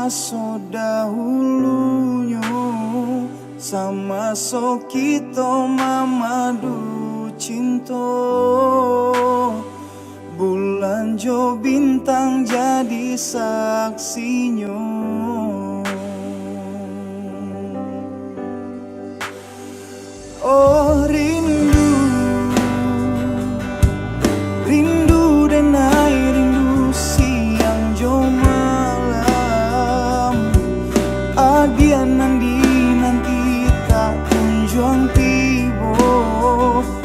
so dahulunya sama so kita mamadu cinta. Bulan jo bintang jadi saksinya. Oh rindu, rindu dan air rindu siang jo malam. Adian nanti tak kunjung tiba,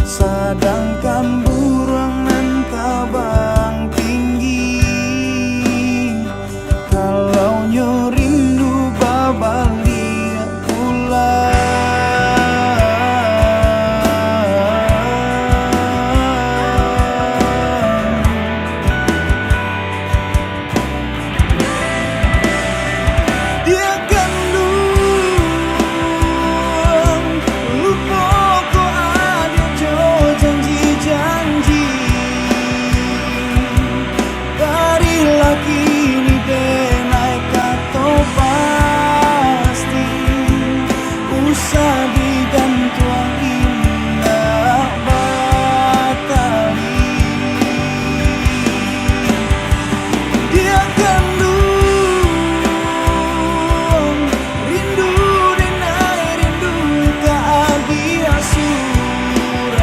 sedangkan burung nan tabang tinggi. Kalau nyo rindu babalik pulang. Dia kandung lupa ko ada jo janji-janji dari laki ni denai kato pasti usah digantung indah batali. Dia kandung rindu dan air rindu tak dia surang.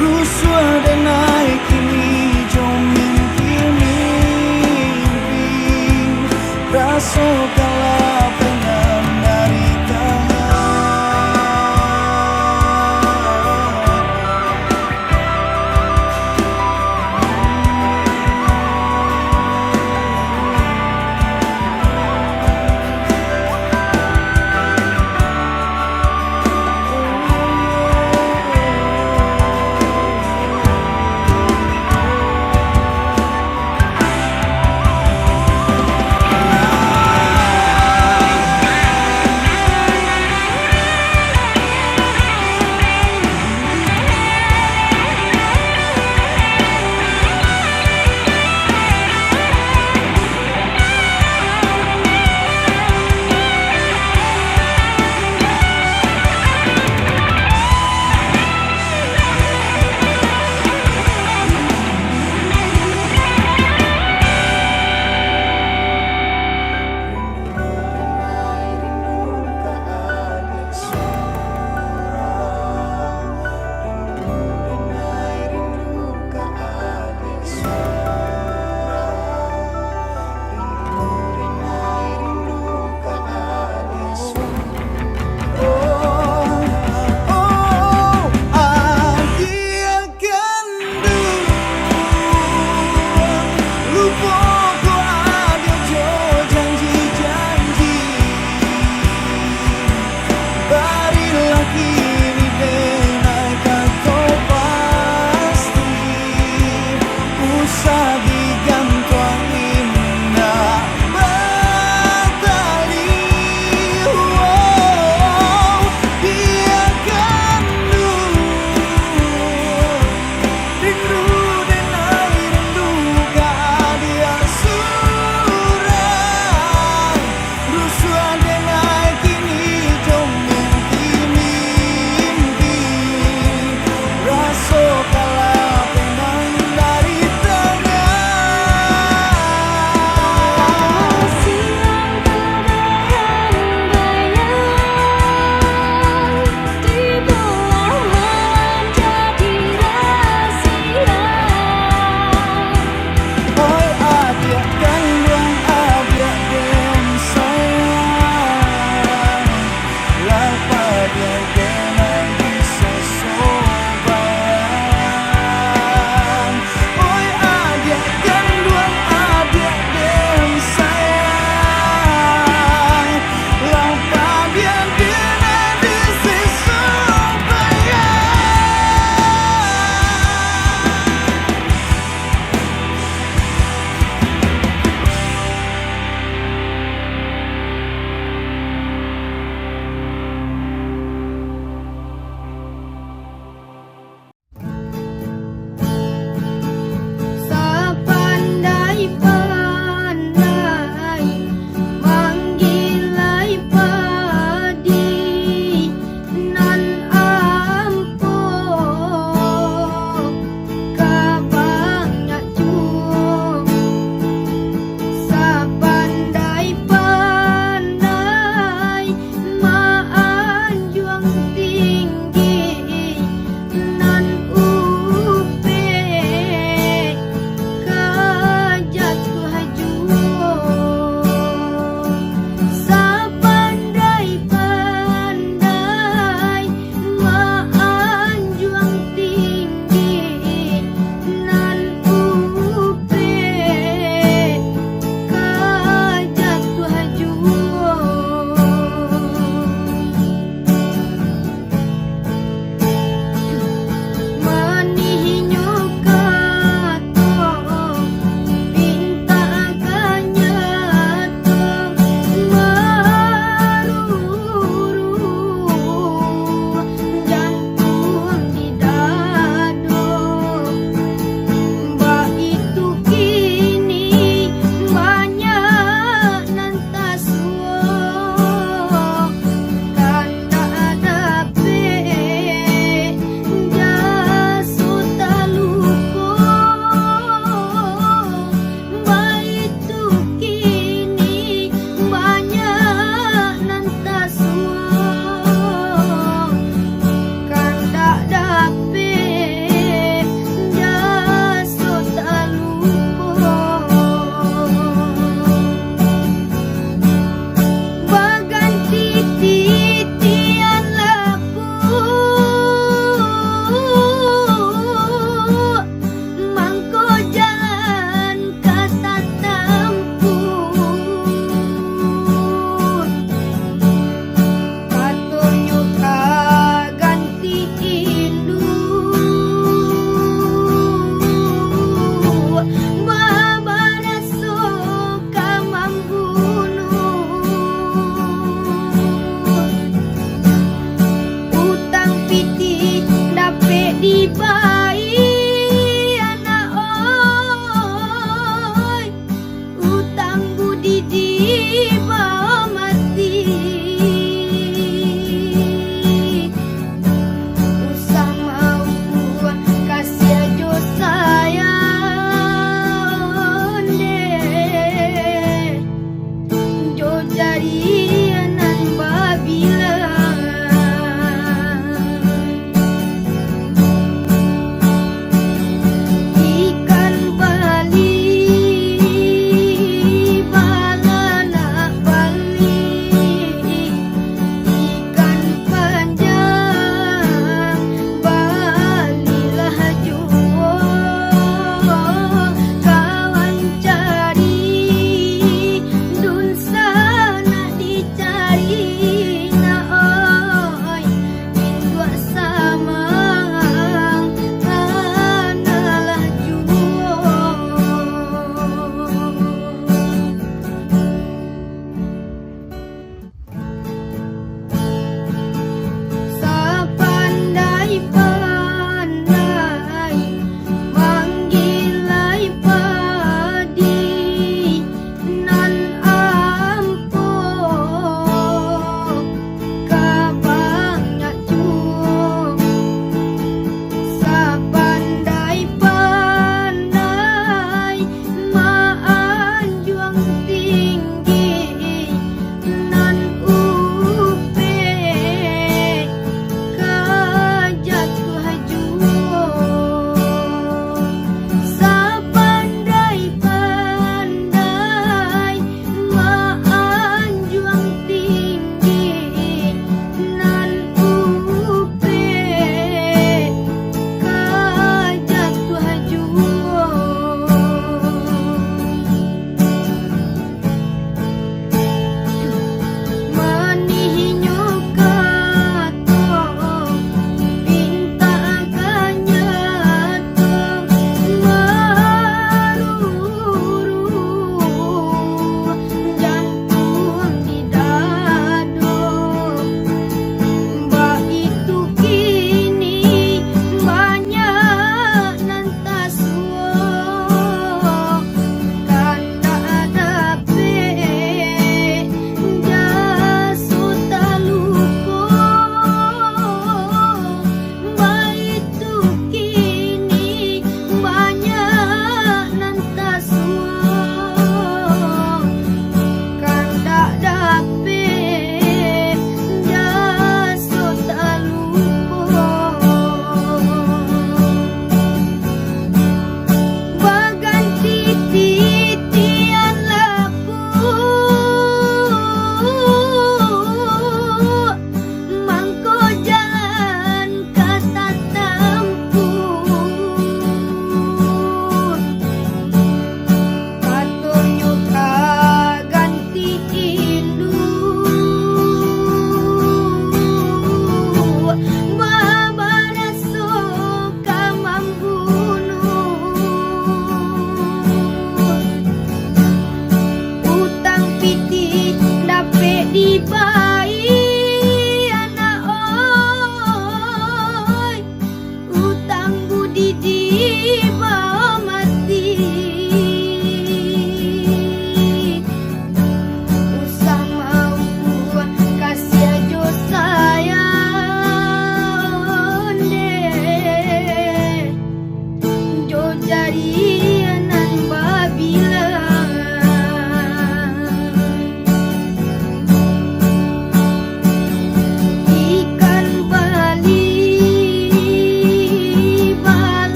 Rusuh dan naik kini jo mimpi-mimpi. Rasa kalah pengen dari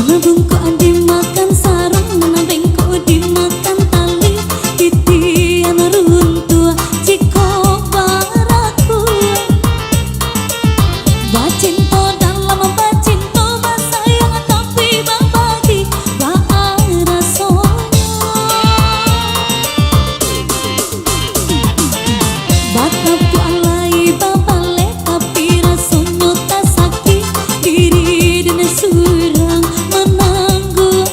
Mana bungkuk dimakan sarung, mana bengkok dimakan tali. Titian runtuh jiko baraku. Bacinto dalam bacinto, basayang tapi babagi baara sonya. Batapu alai babale tapi rasonyo tak sakit. Diri dan surang menanggung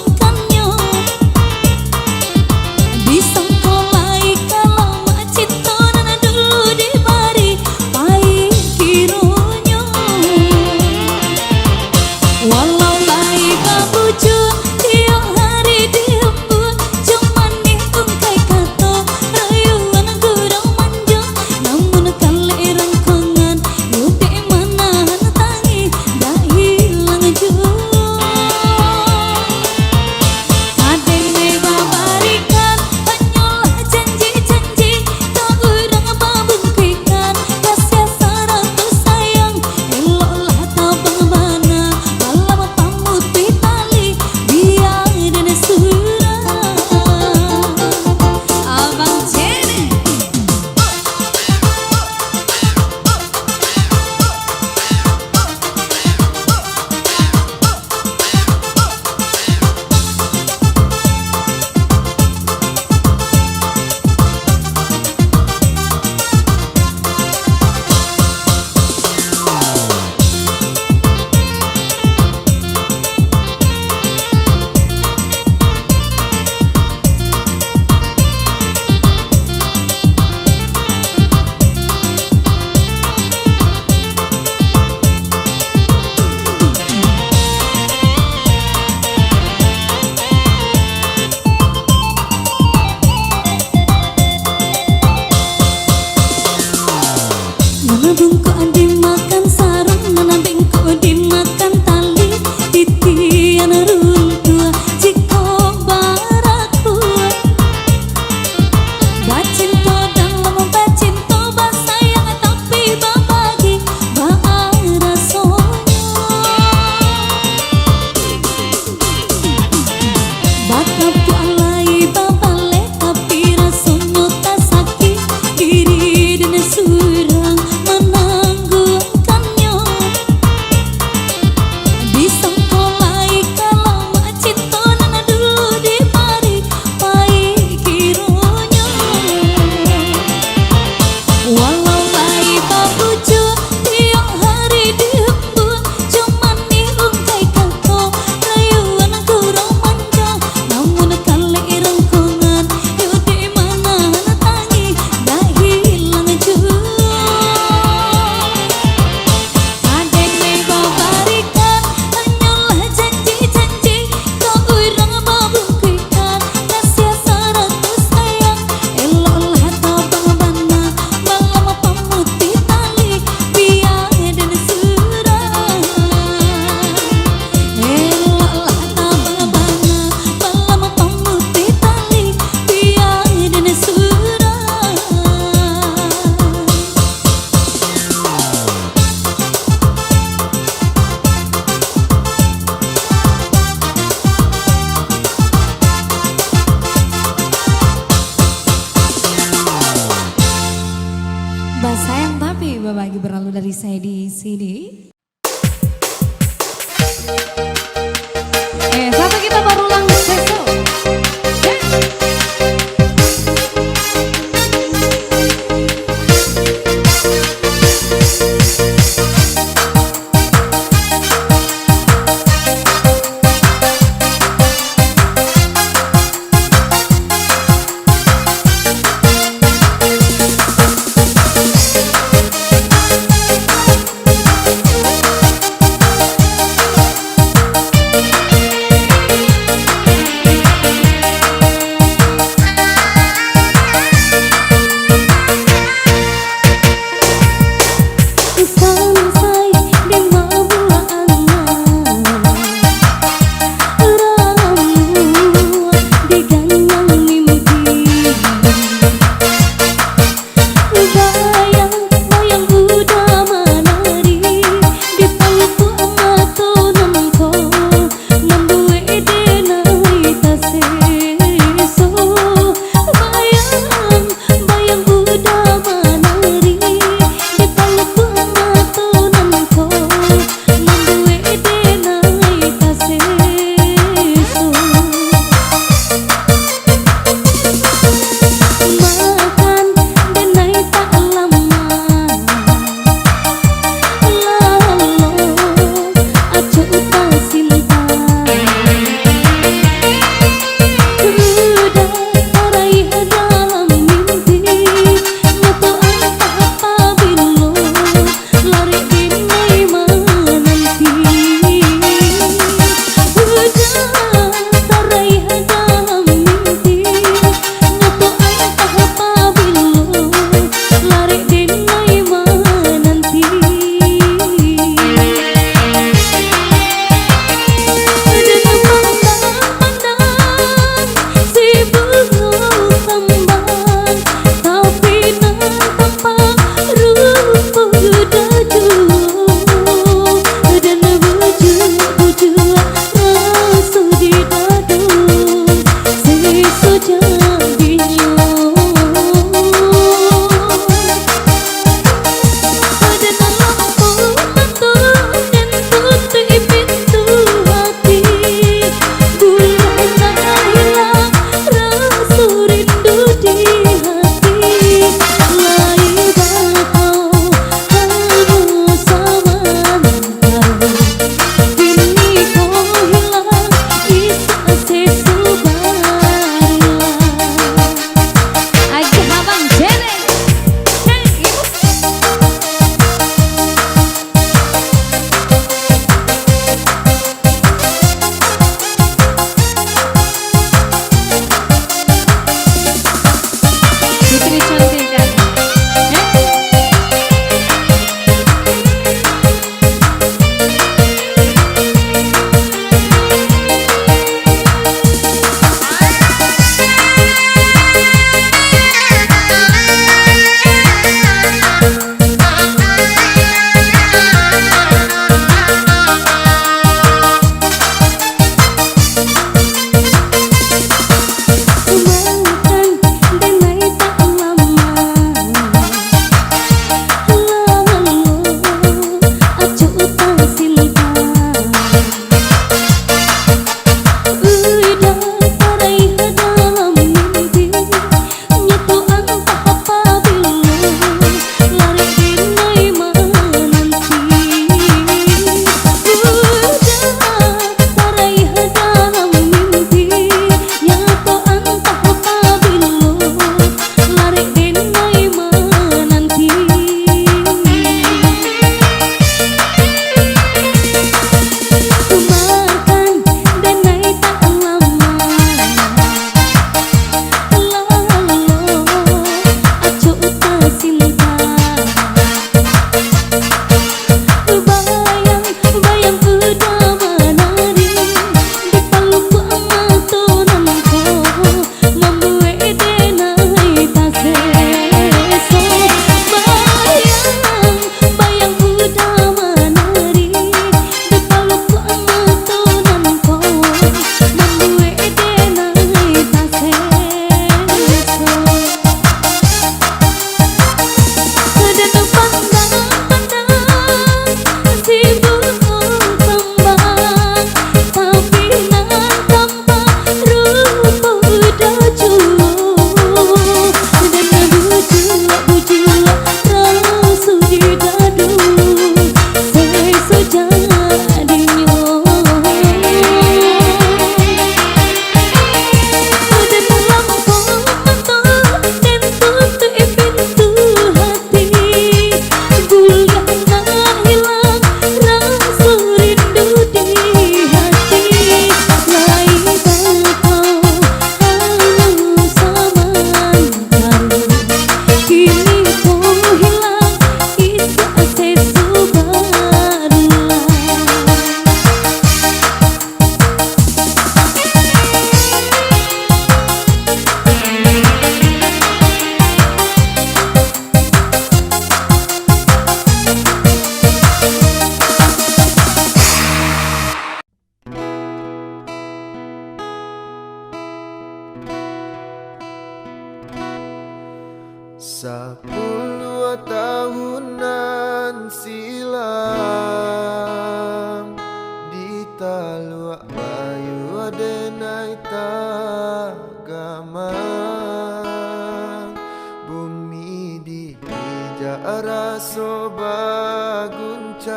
mancang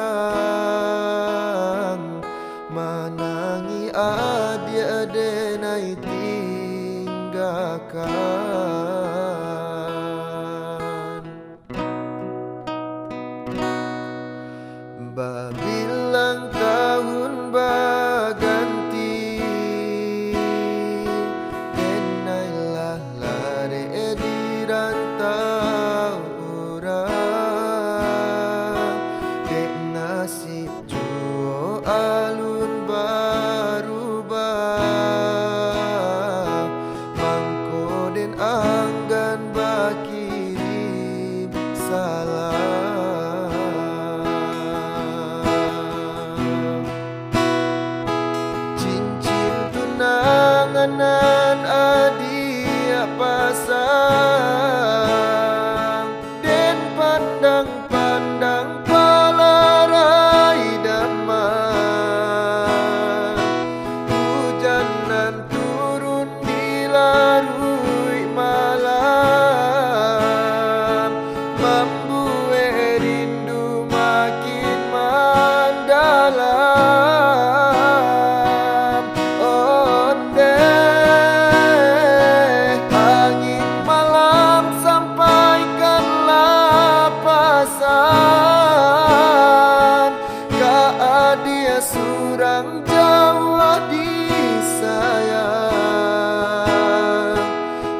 manangi adik-adik nai tinggalkan. Babilang tahun berganti, denailah lari di rantau orang. Dek nasib juo alun berubah, mangko den anggan bakirim salam. Tunangan adia pasang, den pandang-pandang palarai damai. Hujanan turun di larui malam, membuat rindu makin mendalam. Dia surang Jawa disayang,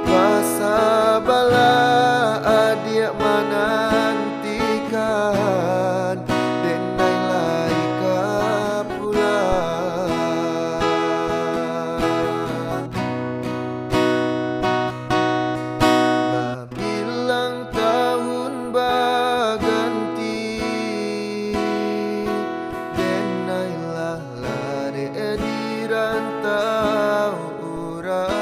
masa bala adia menantikan, denai laika pulang. Babilang tahun berganti, di rantau orang.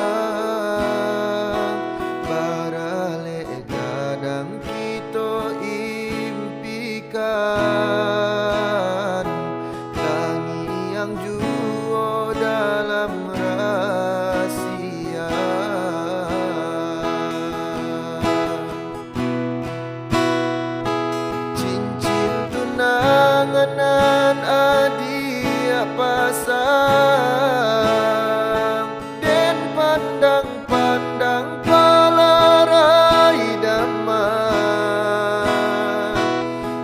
Barale kadang kita impikan, tangi yang juo dalam rahasia. Cincin tunangan adia pasang, den pandang-pandang palarai damai.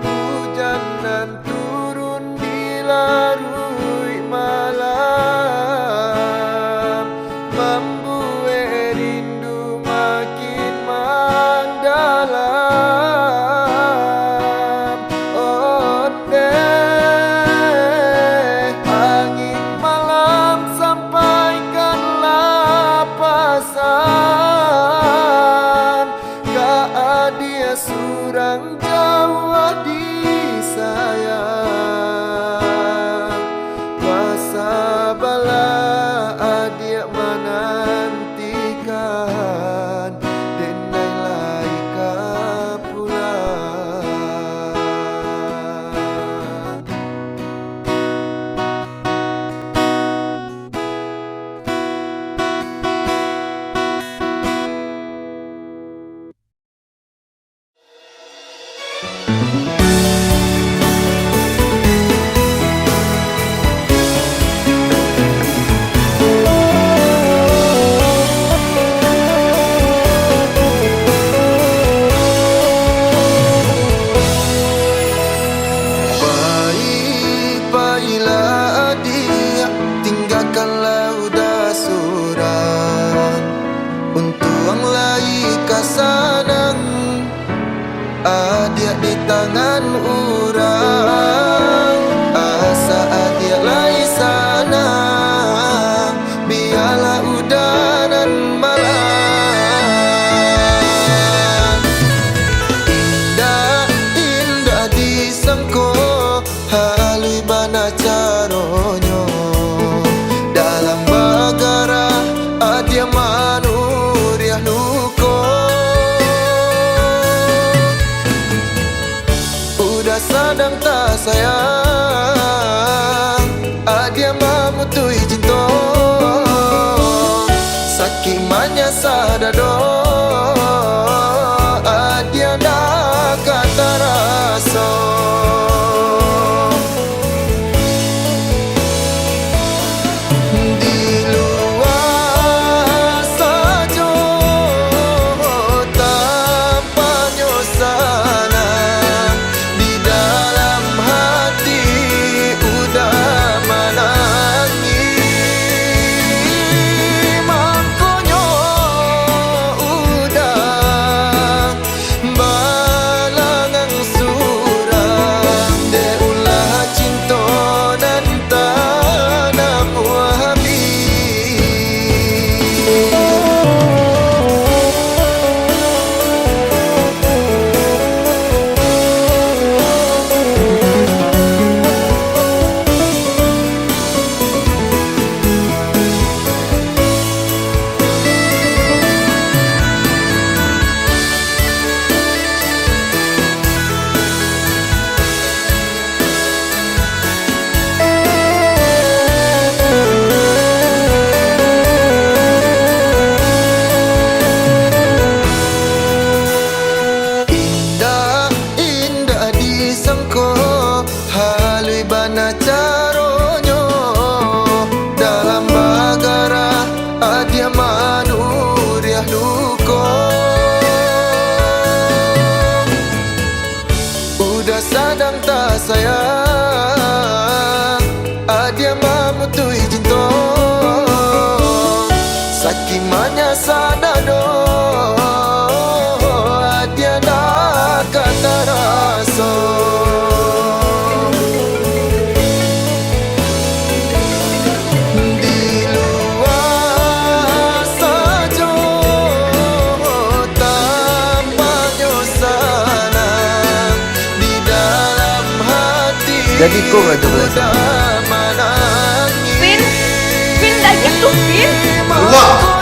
Hujanan turun di larui malam, membuat rindu makin mendalam. Oh deh, angin malam sampaikanlah pesan, dia surang Jawa disayang, masa bala adia menantikan, denai laika pulang. Baiklah adik, tinggalkanlah udah surang, untuang laika sanang adik di tangan orang. Asa adik lai sana, biarlah udanan malam. Indah disangko, halui bana caronyo, dalam bagara adia manuriah luko. Udah sadang tak sayang, adia mamutui cinta, sakimanya sadado, adia nak kata rasa. Jadi kok gak coba Pin, Pin dah gitu Pin. Allah.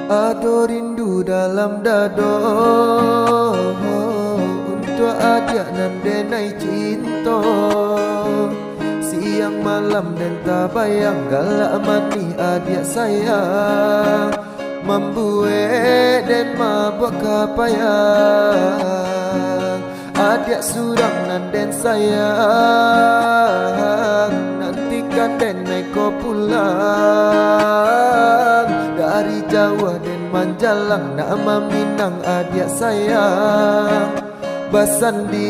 Ado rindu dalam dado untuk adik nan denai cinta. Siang malam dan tak bayang galak mati adik sayang. Membuat dan mabuk kapayang. Adik surang nan den sayang. Nantikan den naik ko pulang. Dari Jawa dan Manjalang nama Minang adik sayang. Basandi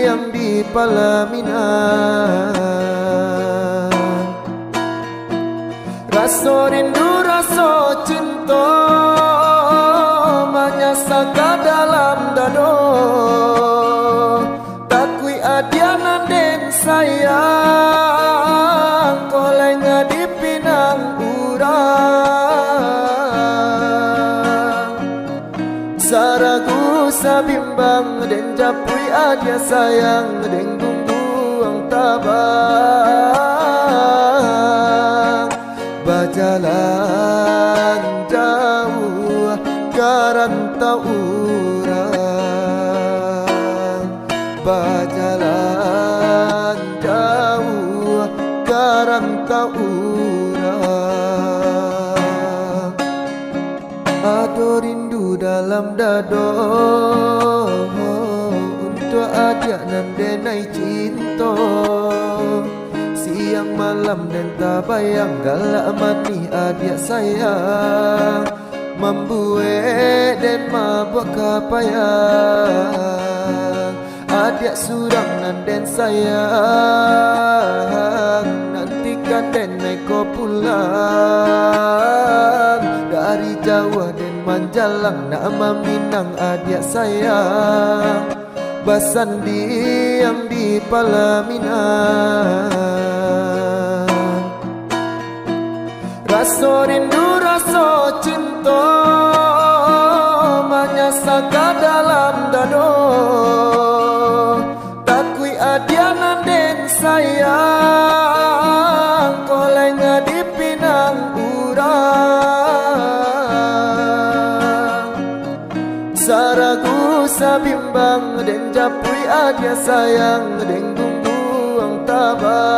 yang di Palaminan. Rasa rindu rasa cinta menyasaka dalam dado. Takui adianan den sayang. Kolengah di pinang urang. Saragu sabimbang den japui adia sayang. Den gungguang tabang. Berjalan jauh karantau urang. Berjalan jauh karantau urang. Ado rindu dalam dado untuk adik nan denai cinta. Siang malam dan tak bayang galak mati adik sayang. Membuat dan mabuk kapayang. Adik surang nan den sayang. Nantikan den naik ko pulang. Dari Jawa dan Manjalang nama Minang adik sayang. Basandi yang di Palaminan. Rasa rindu rasa cinta menyasaka dalam dado. Takui adianan den sayang. Kolengah di pinang urang. Saragu sabimbang den japui adia sayang. Den gungguang tabang.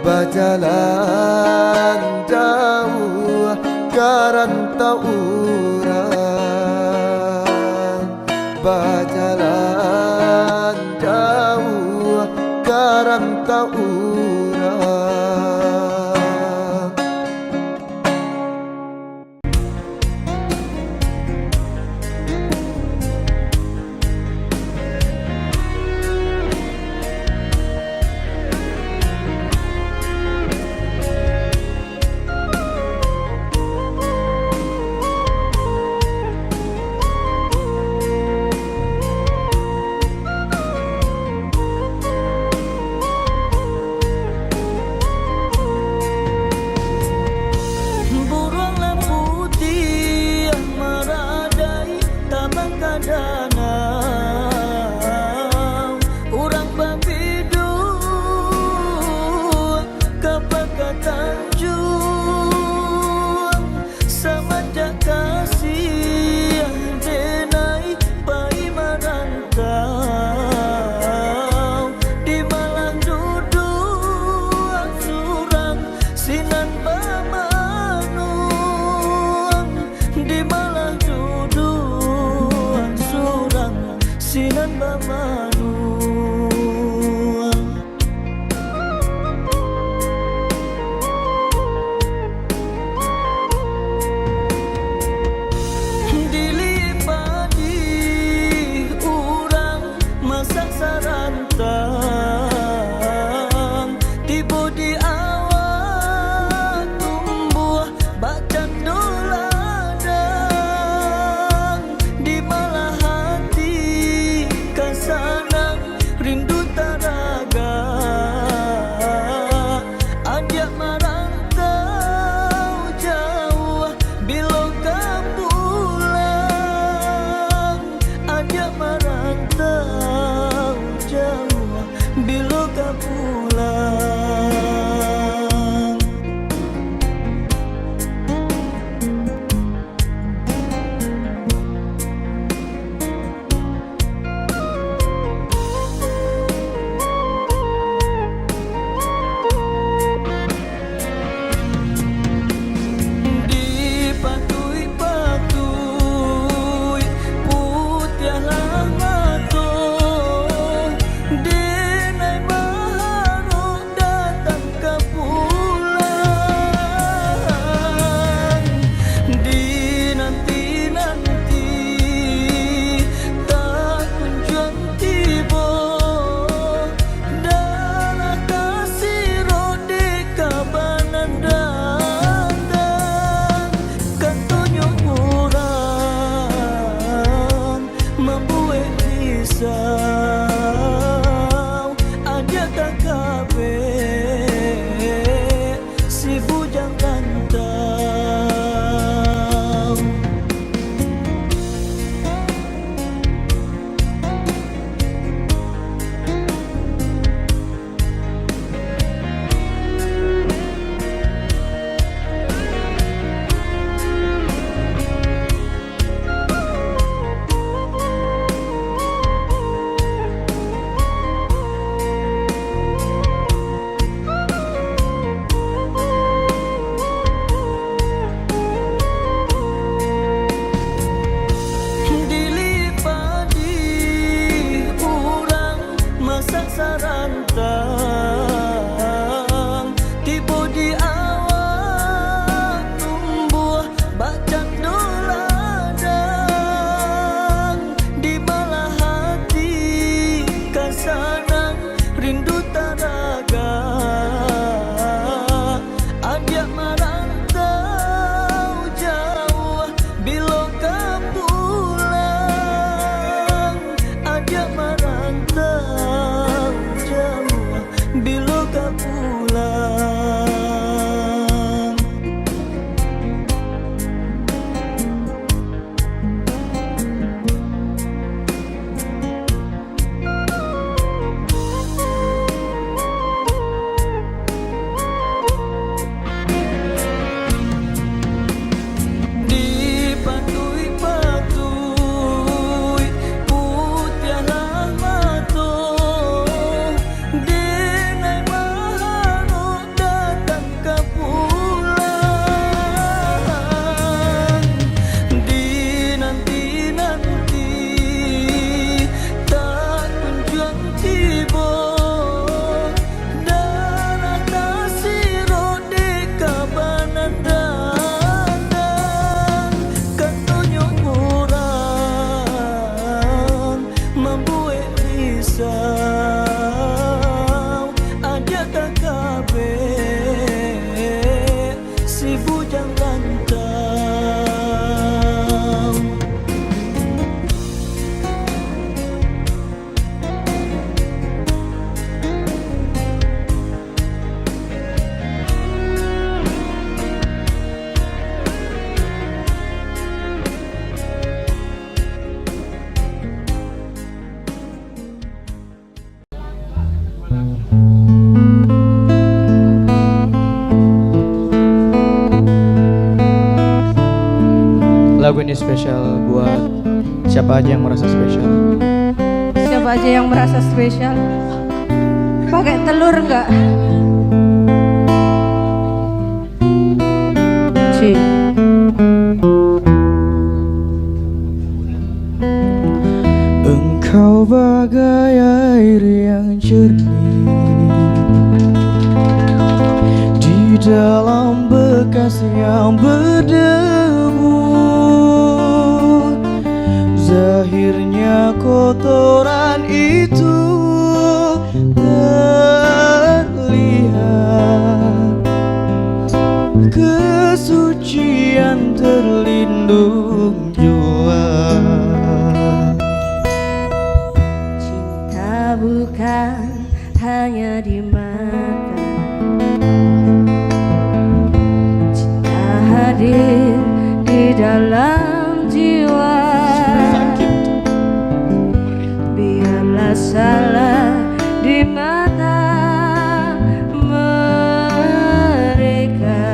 Berjalan jauh karantau urang. Berjalan jauh karantau urang. lagu ini spesial buat siapa aja yang merasa spesial. Siapa aja yang merasa spesial? Pakai telur enggak? Ci. Engkau bagai air yang jernih di dalam bekas yang berdebu. Zahirnya kotoran itu terlihat, kesucian terlindung jua. Cinta bukan hanya di mata, cinta hadir di dalam jiwa. Biarlah salah di mata mereka,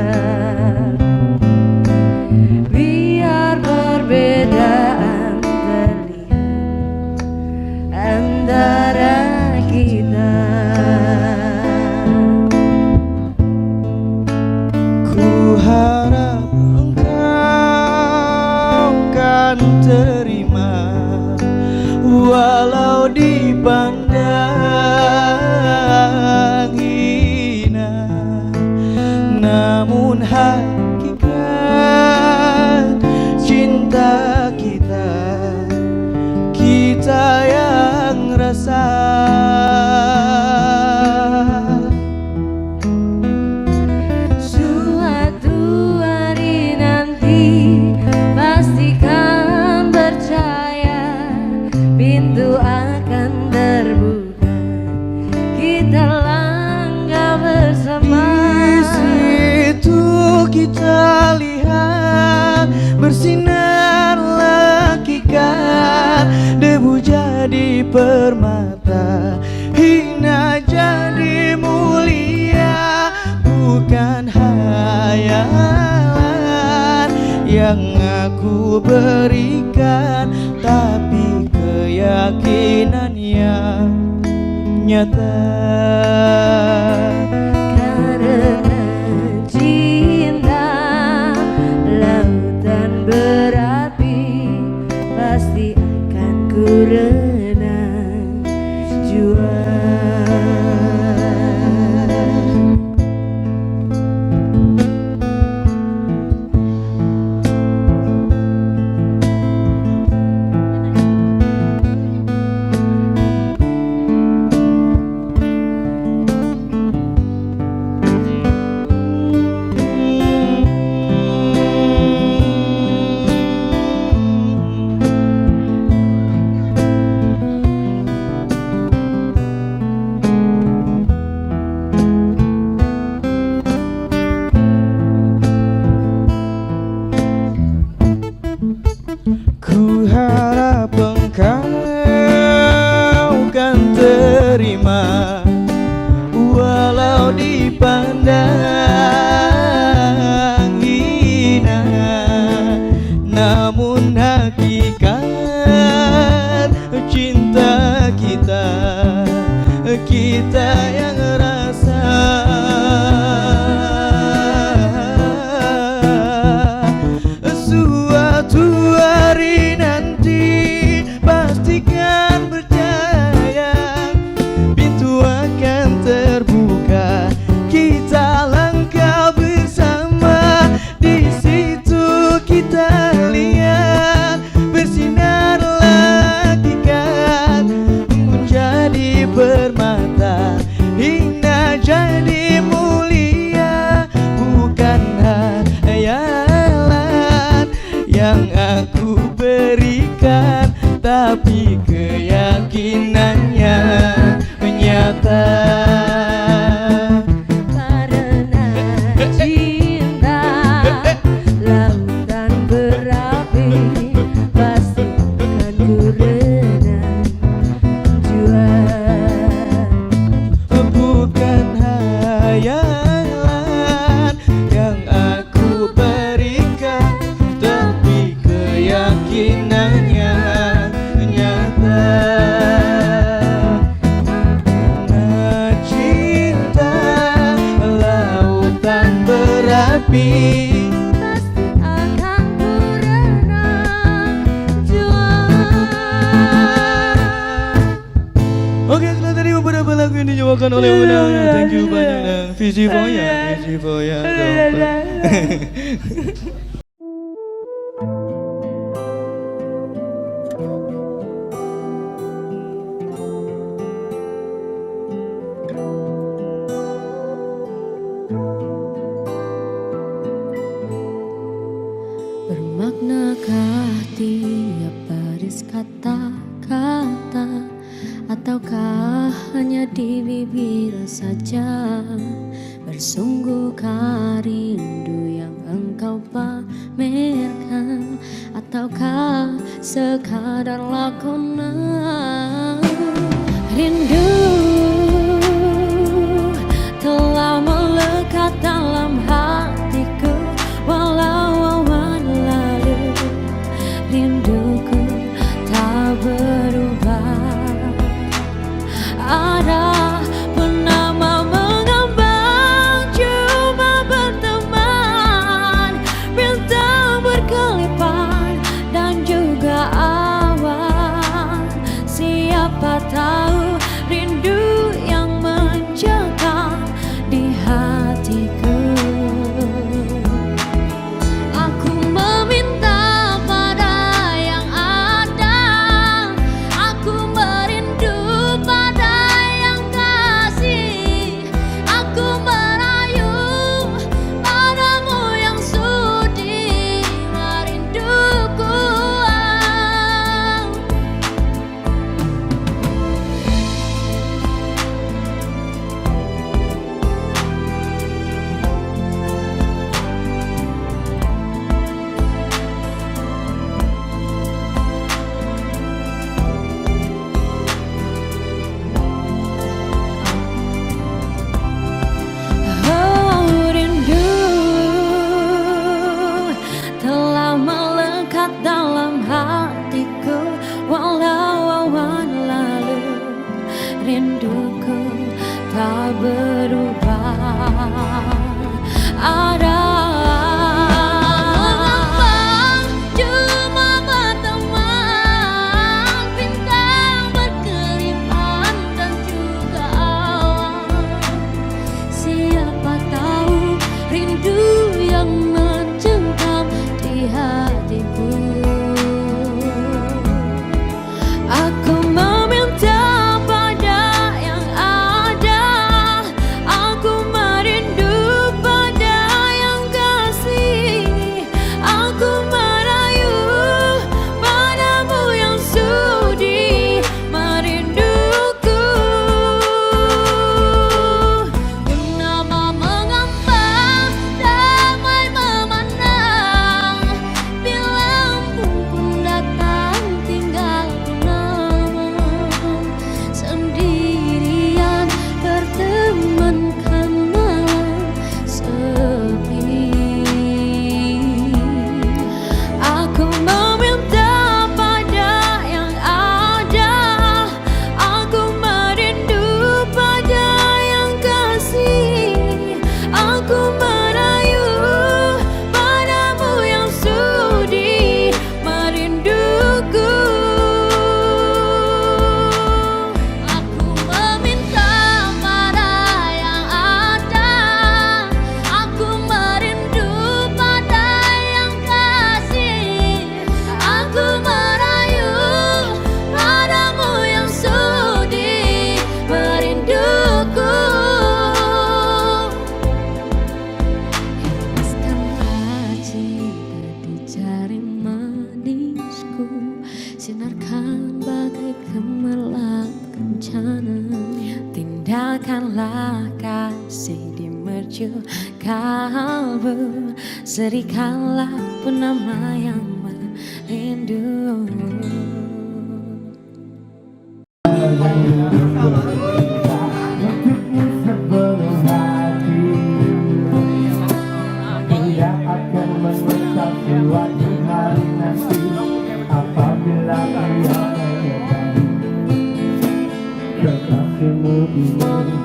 biar perbedaan terlihat antara kita. Ku harap engkau kan terima, walau dipandang hina, namun hakikat cinta kita, kita yang rasa. Suatu hari nanti pastikan percaya, pintu akan terbuka, kita langkah bersama. Di situ kita lihat bersinar hakikat, debu jadi permata, hina jadi mulia. Bukan hayalan yang aku berikan, tapi keyakinan yang nyata. Karena cinta lautan berapi, pasti akan ku renang jua. tapi pasti akan berenang juang. Oke, setelah tadi beberapa lagu yang dibawakan oleh Una. Thank you banyak nah. Visi Foya Bermaknakah tiap baris kata-kata, ataukah hanya di bibir saja? Bersungguhkah rindu yang engkau pamerkan, ataukah sekadar lakonan? Rindu telah melekat dalam hatiku, walau awan lalu rinduku tak berubah. Ada penama mengambang, cuma berteman, bintang berkelipan dan juga awan. Siapa tahu rindu yang mencekam di hatiku. Aku meminta pada yang ada, aku merindu pada yang kasih, aku merayu padamu yang sudi merinduku. Oh, rindu telah melekat dalam hatiku, walau awan lalu rinduku tak berubah. Ada mengambang, cuma berteman, bintang berkelipan dan juga awan. Siapa tahu rindu yang mencengkam di hatiku. Aku meminta pada yang ada, aku merindu pada yang kasih, aku merayu padamu yang sudi merinduku. Purnama mengambang, damai memandang, bila embun pun datang tinggal kenangan. Sendirian bertemankan malam sepi. Aku meminta pada yang ada, aku merindu pada yang kasih, aku merayu padamu yang sudi merinduku. Aku meminta pada yang ada, aku merindu pada yang kasih, aku merayu padamu yang sudi merinduku. Hembuskanlah cinta di jari manisku, sinarkan bagai gemerlap kencana. Tindakanlah kasih di mercu kalbu, serikanlah penama yang merindu. Tidak akan menyesal suatu hari nanti, apabila ia menyadari kekasihmu ini kembali.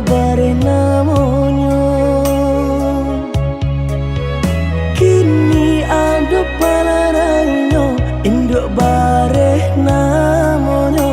induk bare namonyo. Kini ada palarainyo induk bare namonyo.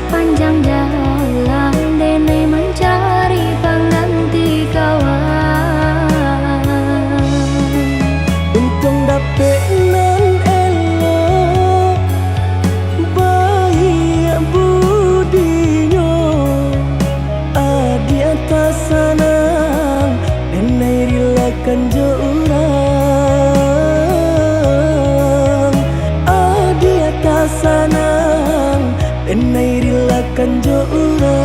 Panjang jalan Dene mencari pengganti kawan. Untung dapet nan elok baik budinyo. Adi atas sanang Dene rilakan jo urang. Adi atas sanang Dene rilakan jo urang.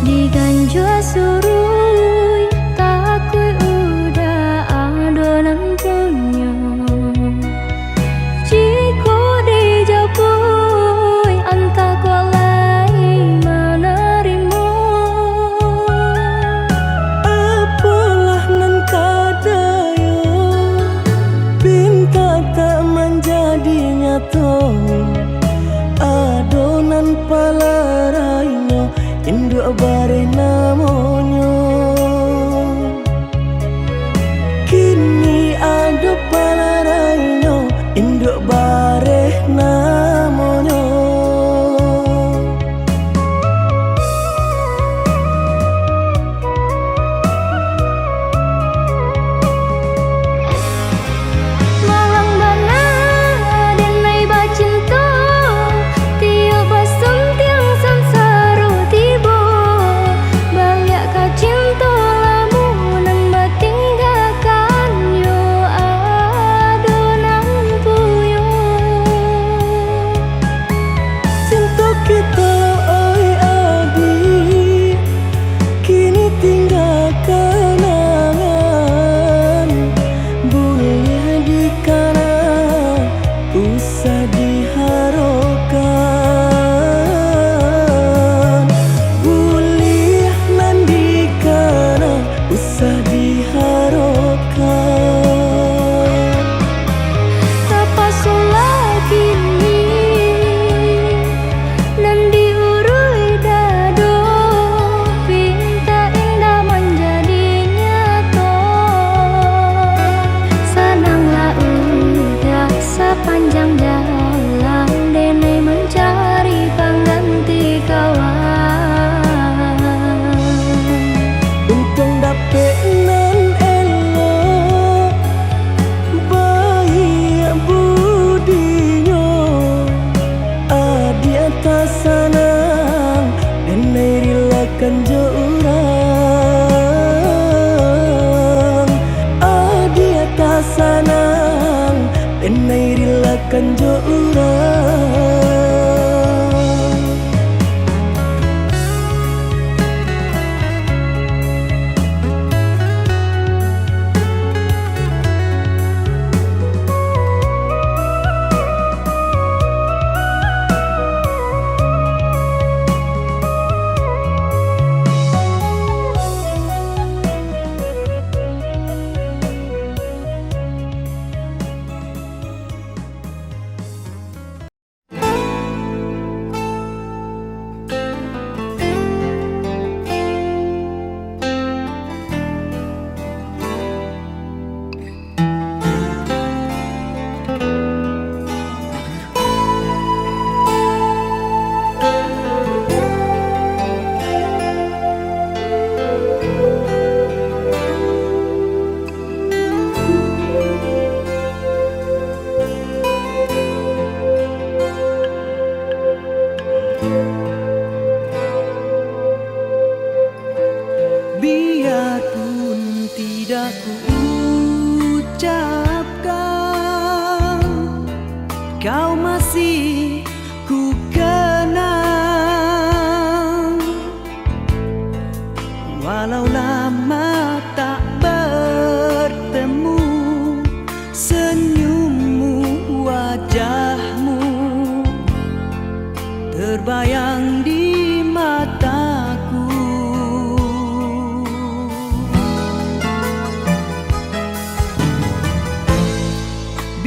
Diganjo surui takui udah adonan punya. Jiko dijapui anta kolai menerima. Apalah nan kadayo pinta tak menjadi nyata. Adonan palarainyo induk bare namonyo. Kini ada palarainyo induk bare namonyo. Malang bana denai bacinta tiup basum tiang tidak ku ucapkan, kau masih ku kenang. Walau lama tak bertemu, senyummu, wajahmu terbayang di mataku.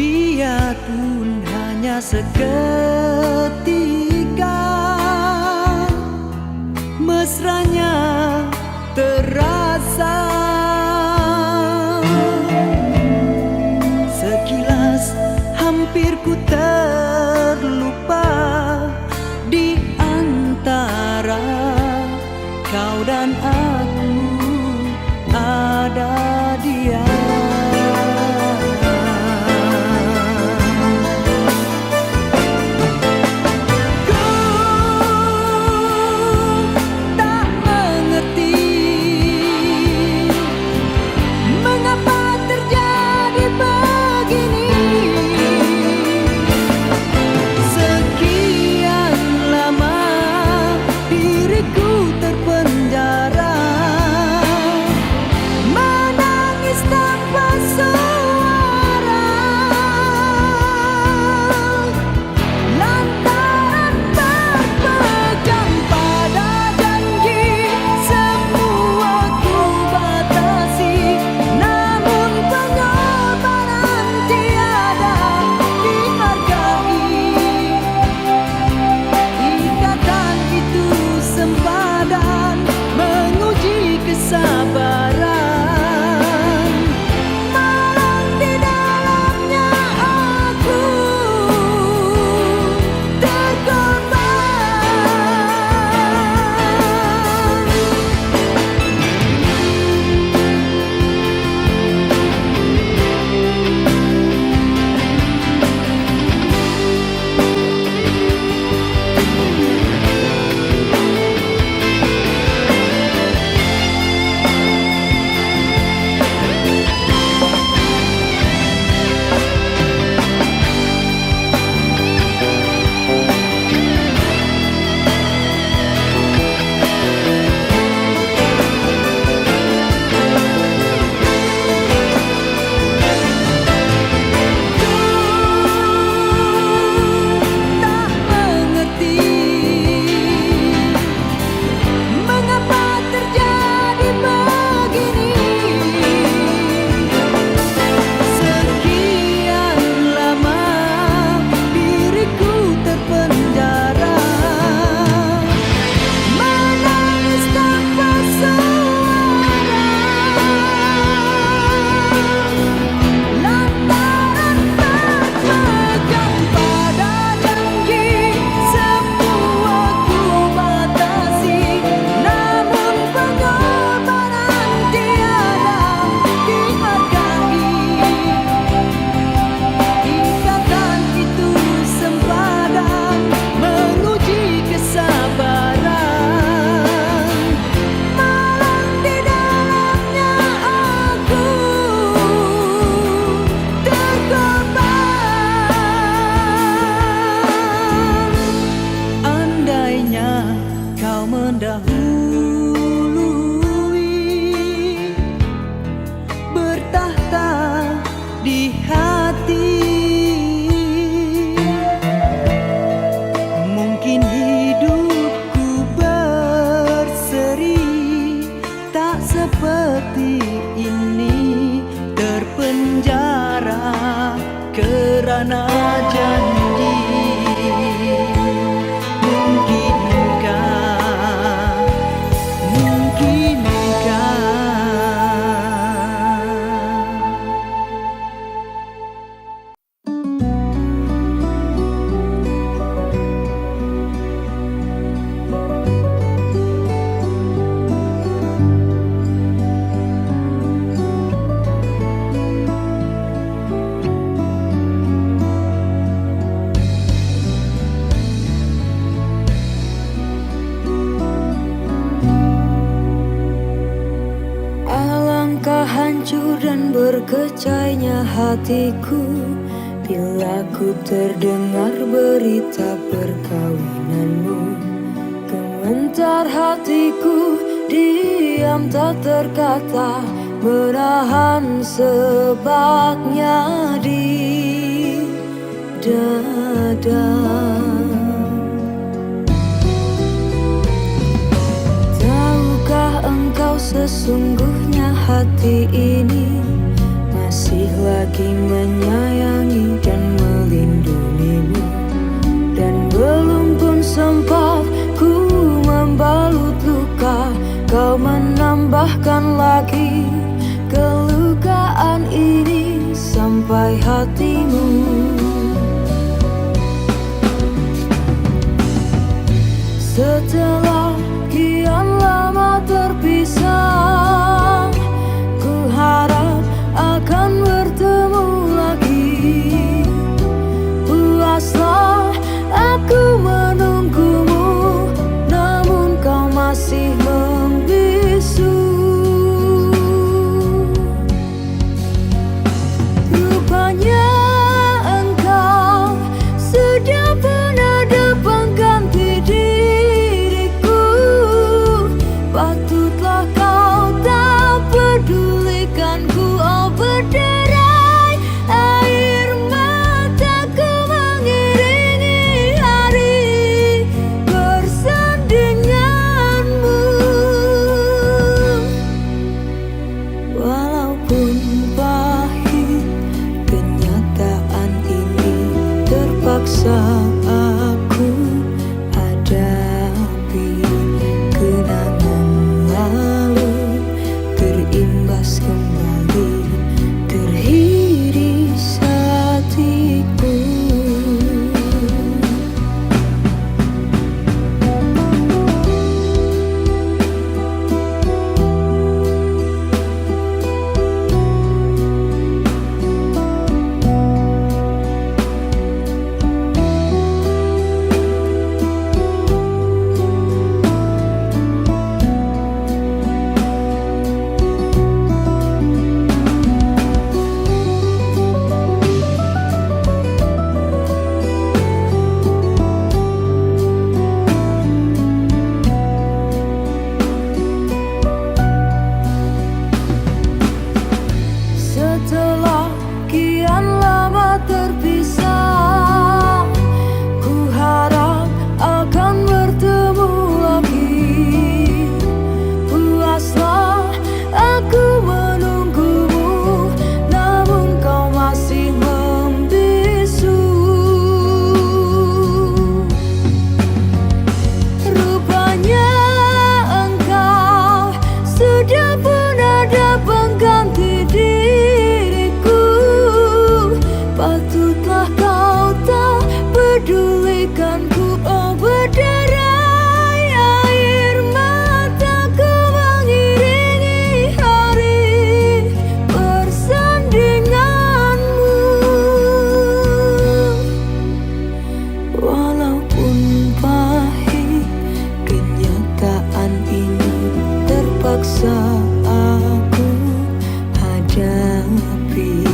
Biarpun hanya seketika, mesranya terasa. Sekilas hampir ku terlupa di antara kau dan aku ada dia. Karena janji, mungkinkah Alangkah hancur dan berkecainya hatiku bila ku terdengar berita perkawinanmu. Gementar hatiku, diam tak terkata, menahan sebabnya di dada. Tahukah engkau sesungguhnya hati ini masih lagi menyayangi dan melindungimu, dan belum pun sempat ku membalut luka, kau menambahkan lagi kelukaan ini sampai hatimu. Setelah kian lama terpisah, ku harap akan bertemu lagi. Puaslah aku menunggumu, namun kau masih membisu. Rupanya engkau sudah pun ada pengganti diriku. Patutlah kau tak pedulikanku, oh berderai air mataku mengiringi hari bersandinganmu. Walaupun pahit kenyataan ini, terpaksa aku hadapi. Kenangan lalu terimbas kembali, teriris hatiku. Setelah kian lama terpisah, ku harap akan bertemu lagi. Puaslah aku menunggumu, namun kau masih membisu. Rupanya engkau sudah pun ada pengganti diriku. Patutlah kau tak pedulikanku, oh berderai air mataku mengiringi hari bersandinganmu. Walaupun pahit kenyataan ini, terpaksa aku hadapi.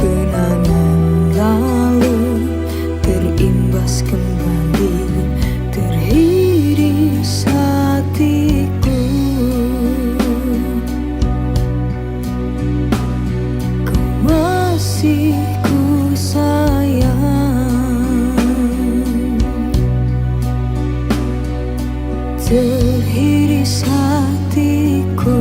Kenangan lalu terimbas kembali, teriris hatiku. Kau masih ku sayang, teriris hatiku.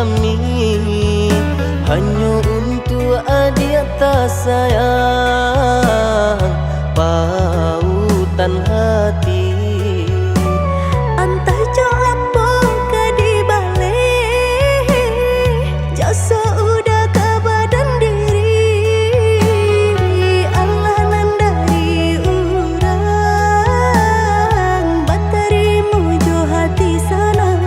kami hanya untuk adik tak sayang pautan hati. Entah jo apa ke di balik jasa udah ke badan diri. Allah nan dari urang batarimu jo hati sanang.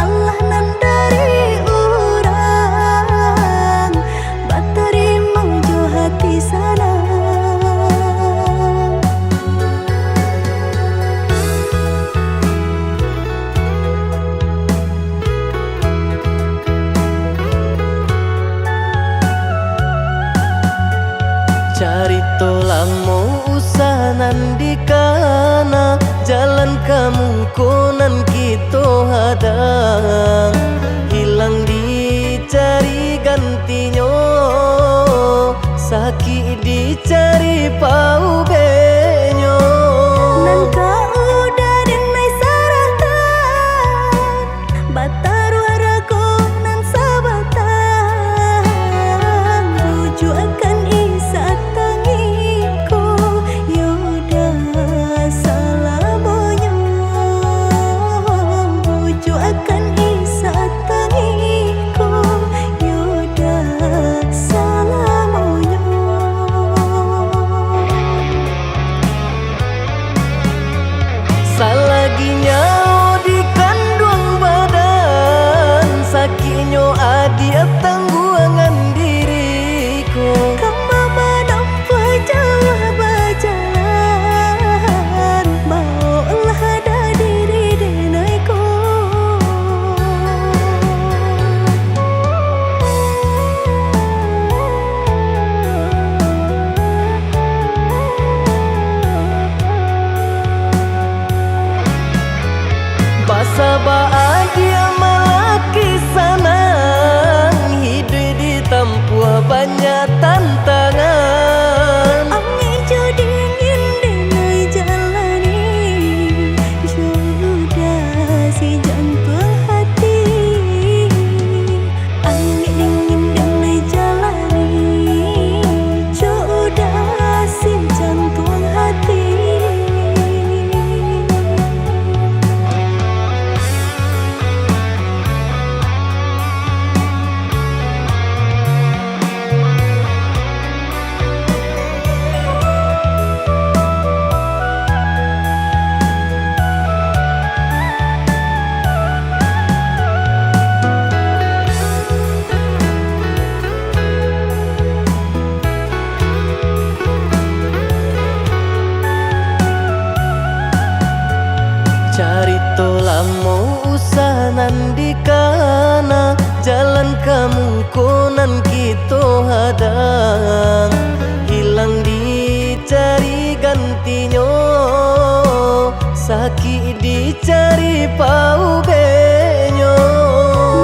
Allah nan dari urang batarimu jo hati sanang. Carito lamo usahanan di kana jalan kamu konan kita hadang hilang dicari gantinya sakit dicari pau benyo. Nan kau udah denai saratan batar waraku nan sabatan rujuk akan isa tangiku yaudah salamonya rujuk akan isa tangiku yaudah salamonya. Salaginya di kandung badan sakitnya adia tangguangan diriku. Kamu menampak jauh berjalan maulah ada diri denaiku. Basabaa dia malaki sanang hidup ditempuh banyak tantangan. Angin jo dingin denai jalani sudah si jantung hati. Angin dingin denai jalani sudah si jantung hati. Carito lamo usahanan di kana jalan kamu konan kita hadang hilang dicari gantinya sakit dicari pau benyo.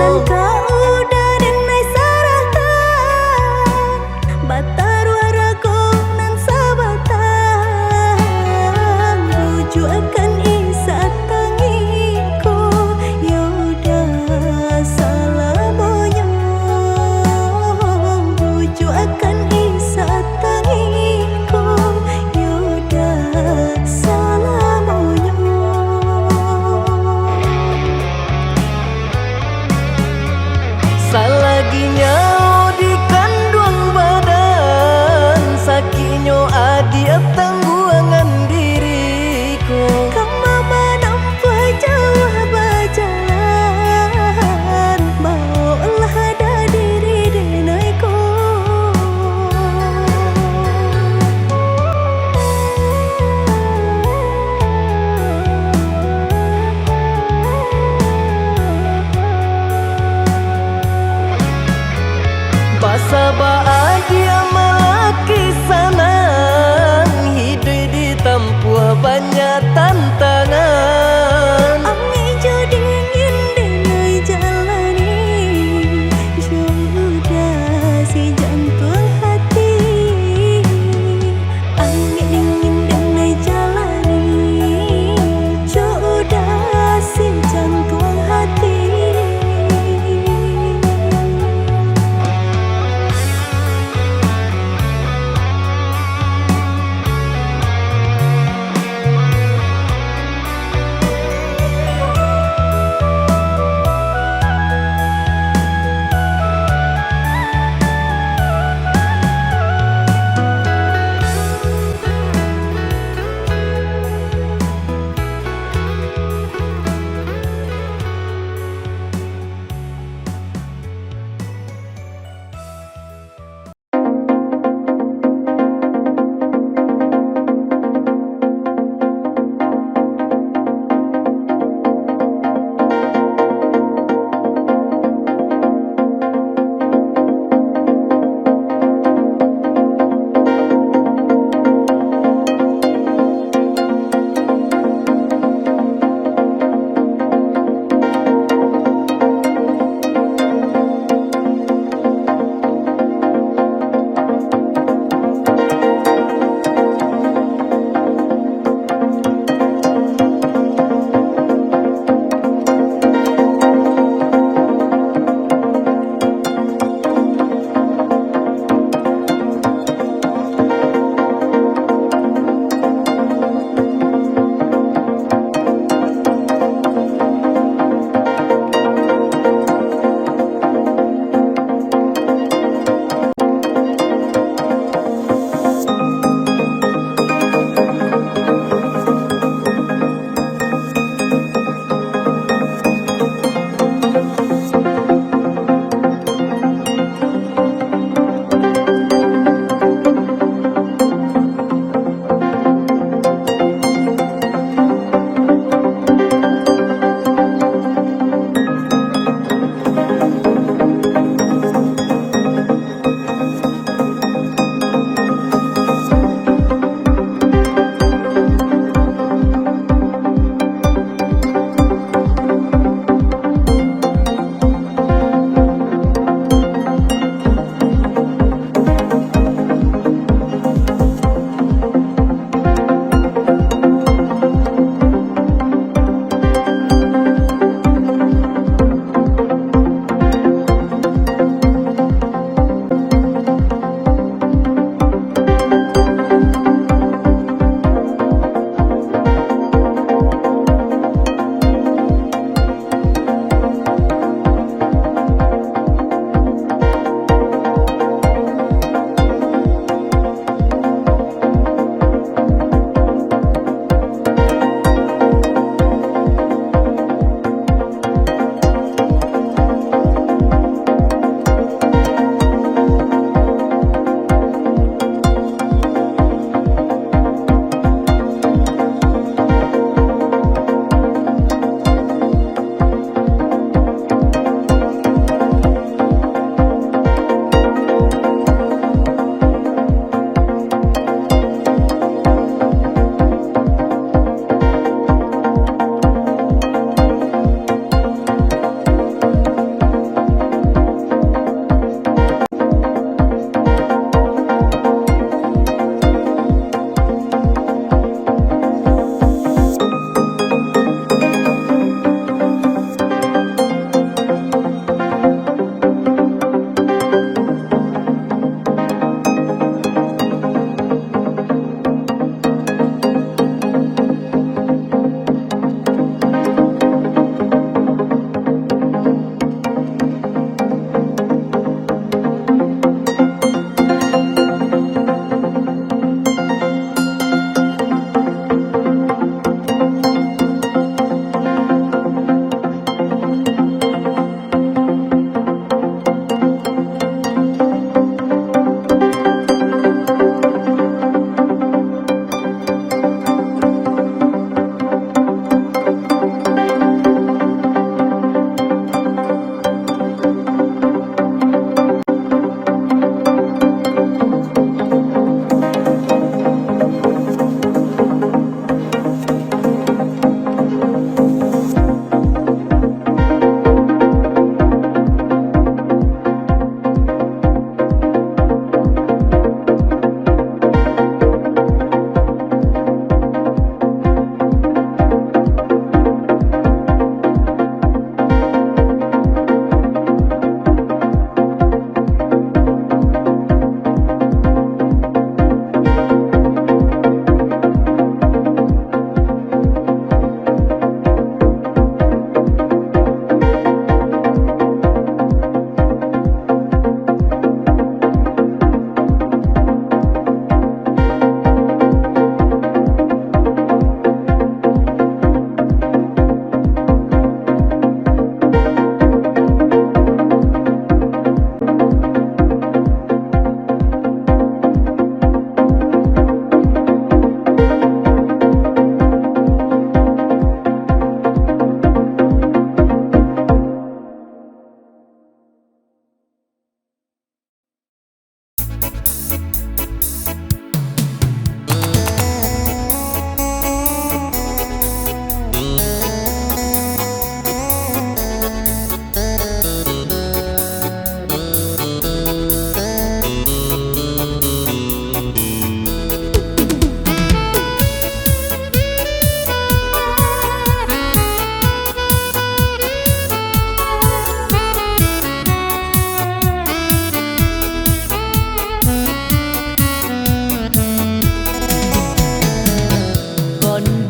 Nan kau udah denai saratan batar waraku nan sabatan rujuk akan isa tangiku yaudah salamonya rujuk akan isa tangiku yaudah salamonya. Salaginya di kandung badan sakitnya adia tangguangan diriku.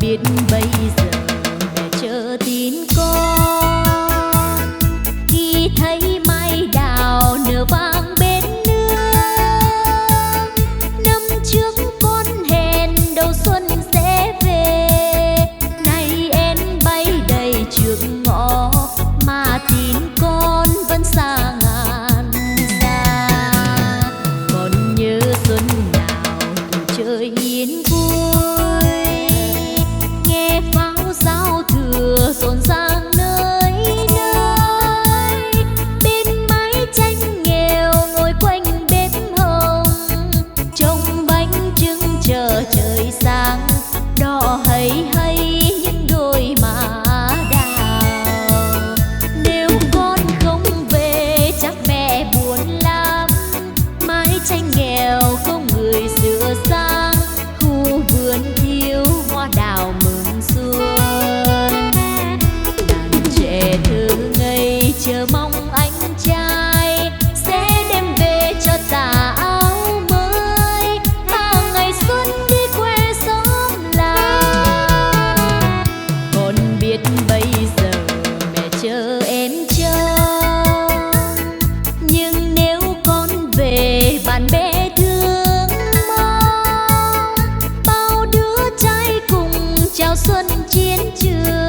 biết bây giờ mẹ chờ tin con khi thấy mai đào nở vang bên nương. Năm trước con hẹn đầu xuân sẽ về, nay em bay đầy trước ngõ mà tin con vẫn xa ngàn xa. Còn nhớ xuân nào tuổi chơi yên vui, nghe pháo giao thừa rộn ràng nơi nơi. Bên mái tranh nghèo ngồi quanh bếp hồng, trông bánh trưng chờ trời sáng, đỏ hay hay những đôi má đào. Nếu con không về chắc mẹ buồn lắm, mái tranh nghèo không người sửa sang, khu vườn thiếu hoa đào mừng xuân. Đàn trẻ thơ ngây chờ mong anh trai sẽ đem về cho tà áo mới, và ngày xuân đi quê xóm làng. Con biết bây giờ mẹ chờ em trông, nhưng nếu con về bạn bè thương mong, bao đứa trai cùng chào xuân chiến trường.